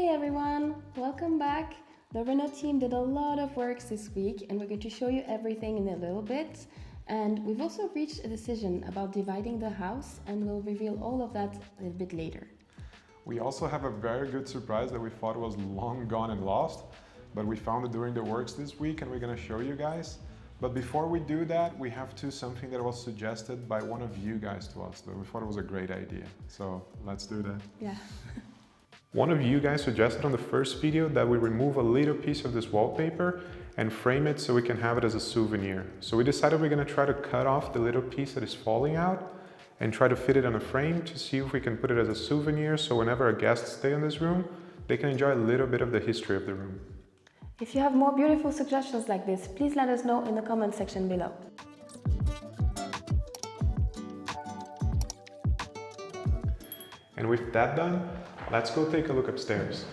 Hey everyone, welcome back. The Reno team did a lot of work this week and we're going to show you everything in a little bit. And we've also reached a decision about dividing the house and we'll reveal all of that a little bit later. We also have a very good surprise that we thought was long gone and lost, but we found it during the works this week and we're going to show you guys. But before we do that, we have to something that was suggested by one of you guys to us that we thought it was a great idea. So let's do that. Yeah. One of you guys suggested on the first video that we remove a little piece of this wallpaper and frame it so we can have it as a souvenir. So we decided we're going to try to cut off the little piece that is falling out and try to fit it on a frame to see if we can put it as a souvenir so whenever a guest stays in this room, they can enjoy a little bit of the history of the room. If you have more beautiful suggestions like this, please let us know in the comment section below. And with that done, let's go take a look upstairs.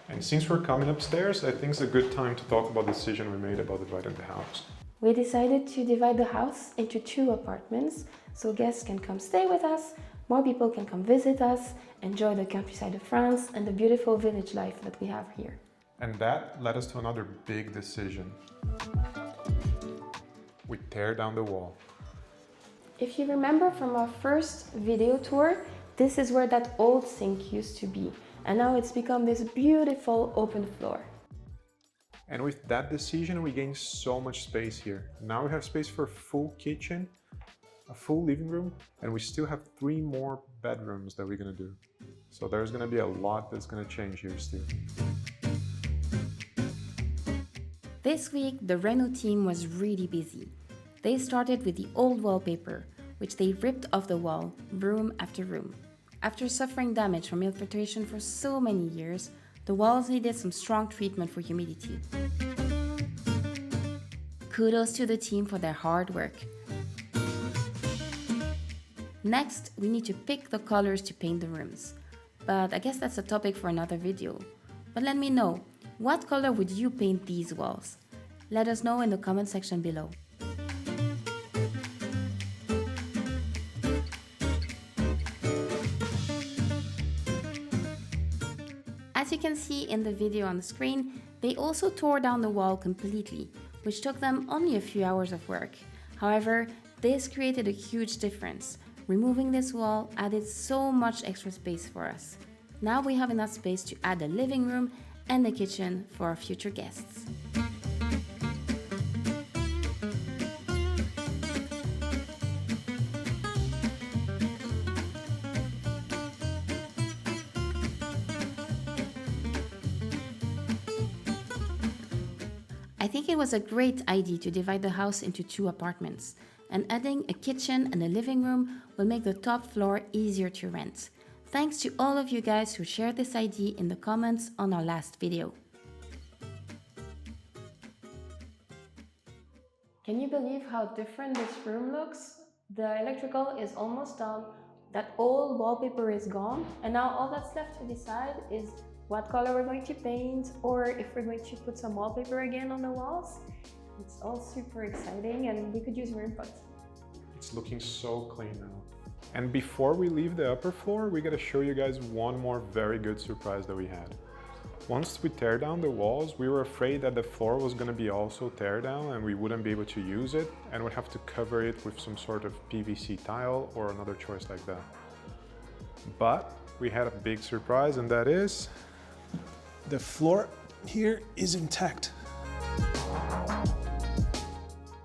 And since we're coming upstairs, I think it's a good time to talk about the decision we made about dividing the house. We decided to divide the house into 2 apartments so guests can come stay with us, more people can come visit us, enjoy the countryside of France and the beautiful village life that we have here. And that led us to another big decision. We tear down the wall. If you remember from our first video tour, this is where that old sink used to be, and now it's become this beautiful open floor. And with that decision, we gained so much space here. Now we have space for a full kitchen, a full living room, and we still have 3 more bedrooms that we're gonna do. So there's gonna be a lot that's gonna change here still. This week, the Reno team was really busy. They started with the old wallpaper, which they ripped off the wall, room after room. After suffering damage from infiltration for so many years, the walls needed some strong treatment for humidity. Kudos to the team for their hard work. Next, we need to pick the colors to paint the rooms. But I guess that's a topic for another video. But let me know, what color would you paint these walls? Let us know in the comment section below. As you can see in the video on the screen, they also tore down the wall completely, which took them only a few hours of work. However, this created a huge difference. Removing this wall added so much extra space for us. Now we have enough space to add a living room and the kitchen for our future guests. I think it was a great idea to divide the house into 2 apartments, and adding a kitchen and a living room will make the top floor easier to rent. Thanks to all of you guys who shared this idea in the comments on our last video. Can you believe how different this room looks? The electrical is almost done, that old wallpaper is gone, and now all that's left to decide is what color we're going to paint or if we're going to put some wallpaper again on the walls. It's all super exciting and we could use your input. It's looking so clean now. And before we leave the upper floor, we gotta show you guys one more very good surprise that we had. Once we tear down the walls, we were afraid that the floor was gonna be also tear down and we wouldn't be able to use it and would have to cover it with some sort of PVC tile or another choice like that. But we had a big surprise, and that is the floor here is intact.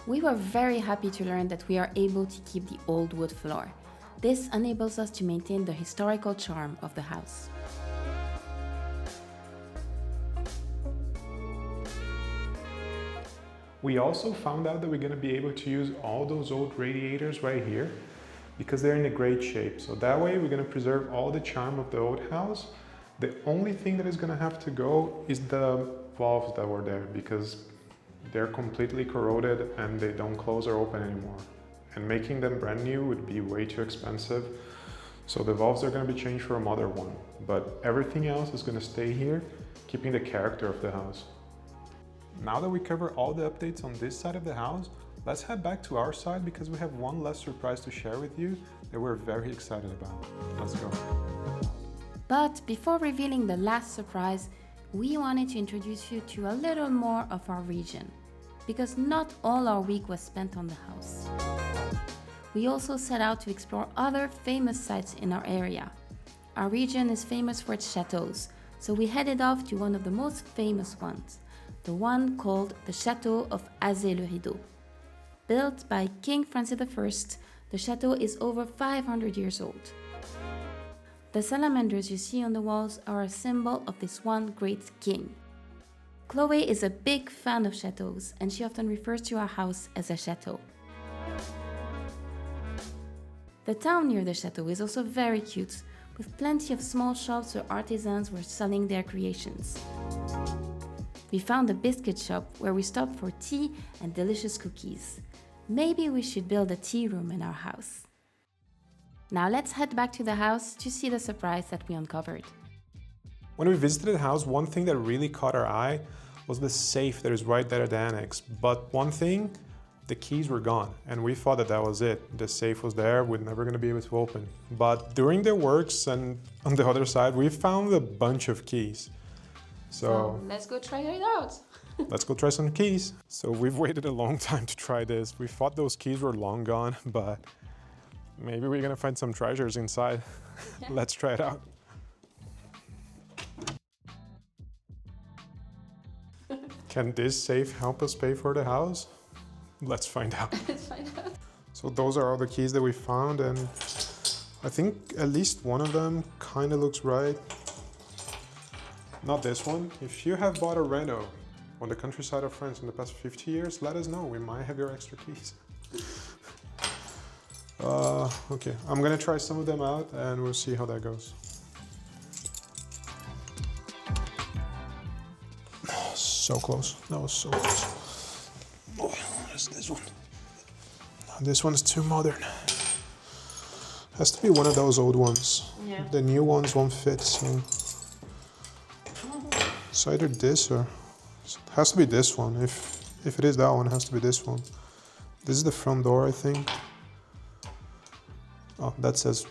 We were very happy to learn that we are able to keep the old wood floor. This enables us to maintain the historical charm of the house. We also found out that we're going to be able to use all those old radiators right here because they're in a great shape. So that way we're going to preserve all the charm of the old house. The only thing that is going to have to go is the valves that were there because they're completely corroded and they don't close or open anymore. And making them brand new would be way too expensive. So the valves are going to be changed for a modern one. But everything else is going to stay here, keeping the character of the house. Now that we cover all the updates on this side of the house, let's head back to our side because we have one last surprise to share with you that we're very excited about. Let's go. But before revealing the last surprise, we wanted to introduce you to a little more of our region, because not all our week was spent on the house. We also set out to explore other famous sites in our area. Our region is famous for its chateaus, so we headed off to one of the most famous ones, the one called the Chateau of Azay-le-Rideau. Built by King Francis I, the chateau is over 500 years old. The salamanders you see on the walls are a symbol of this one great king. Chloe is a big fan of chateaus, and she often refers to our house as a chateau. The town near the chateau is also very cute, with plenty of small shops where artisans were selling their creations. We found a biscuit shop where we stopped for tea and delicious cookies. Maybe we should build a tea room in our house. Now let's head back to the house to see the surprise that we uncovered. When we visited the house, one thing that really caught our eye was the safe that is right there at the annex. But one thing, the keys were gone, and we thought that that was it. The safe was there, we're never going to be able to open. But during the works and on the other side, we found a bunch of keys. So let's go try it out. Let's go try some keys. So we've waited a long time to try this. We thought those keys were long gone, but maybe we're gonna find some treasures inside. Yeah. Let's try it out. Can this safe help us pay for the house? Let's find out. Let's find out. So those are all the keys that we found, and I think at least one of them kind of looks right. Not this one. If you have bought a reno on the countryside of France in the past 50 years, let us know. We might have your extra keys. Okay, I'm gonna try some of them out and we'll see how that goes. Oh, so close. That was so close. Oh, what's this one? This one's too modern. Has to be one of those old ones. Yeah. The new ones won't fit, so it's either this or it has to be this one. If it is that one, it has to be this one. This is the front door, I think. Oh, that says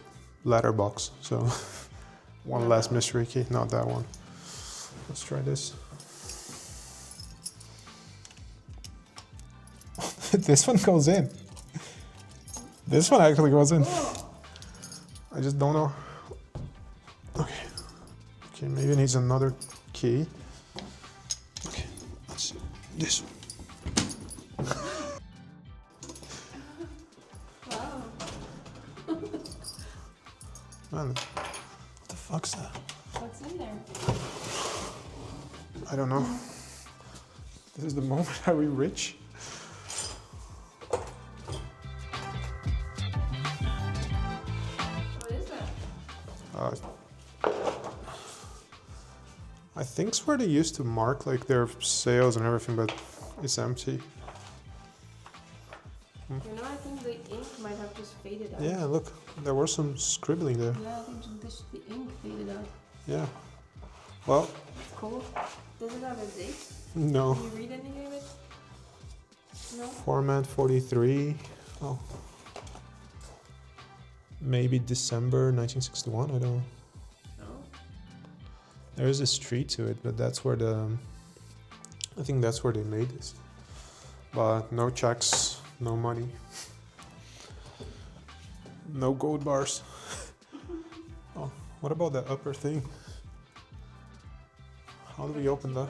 ladder box, so one last mystery key, not that one. Let's try this. This one goes in. This one actually goes in. I just don't know. Okay. Okay, maybe it needs another key. Okay, let's see. This one. Man, what the fuck's that? What's in there? I don't know. This is the moment. Are we rich? What is that? I think it's where they used to mark like their sales and everything, but it's empty. You know, I think the ink might have just faded out. Yeah, look, there was some scribbling there. Yeah, I think just the ink faded out. Yeah. Well. Cool. Does it have a date? No. Can you read any of it? No? Format 43. Oh. Maybe December 1961, I don't know. No? There is a street to it, but that's where I think that's where they made this. But no checks, no money. No gold bars. Oh, what about that upper thing? How do we open that?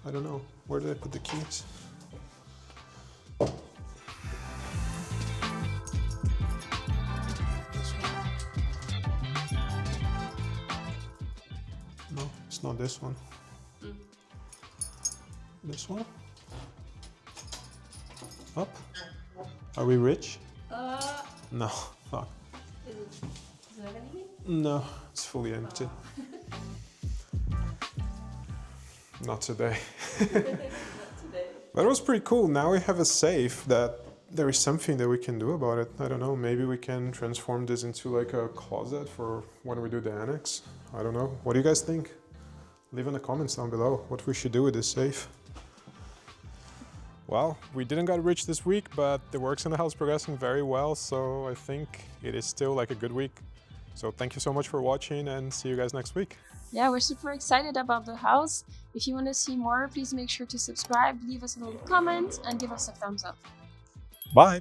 I don't know. Where did I put the keys? This one. No, it's not this one. This one? Up? Are we rich? No, fuck. Does it have anything? No, it's fully empty. Not today. Not today. But it was pretty cool. Now we have a safe that there is something that we can do about it. I don't know, maybe we can transform this into like a closet for when we do the annex. I don't know. What do you guys think? Leave in the comments down below what we should do with this safe. Well, we didn't get rich this week, but the works in the house progressing very well, so I think it is still like a good week. So thank you so much for watching and see you guys next week. Yeah, we're super excited about the house. If you want to see more, please make sure to subscribe, leave us a little comment, and give us a thumbs up. Bye.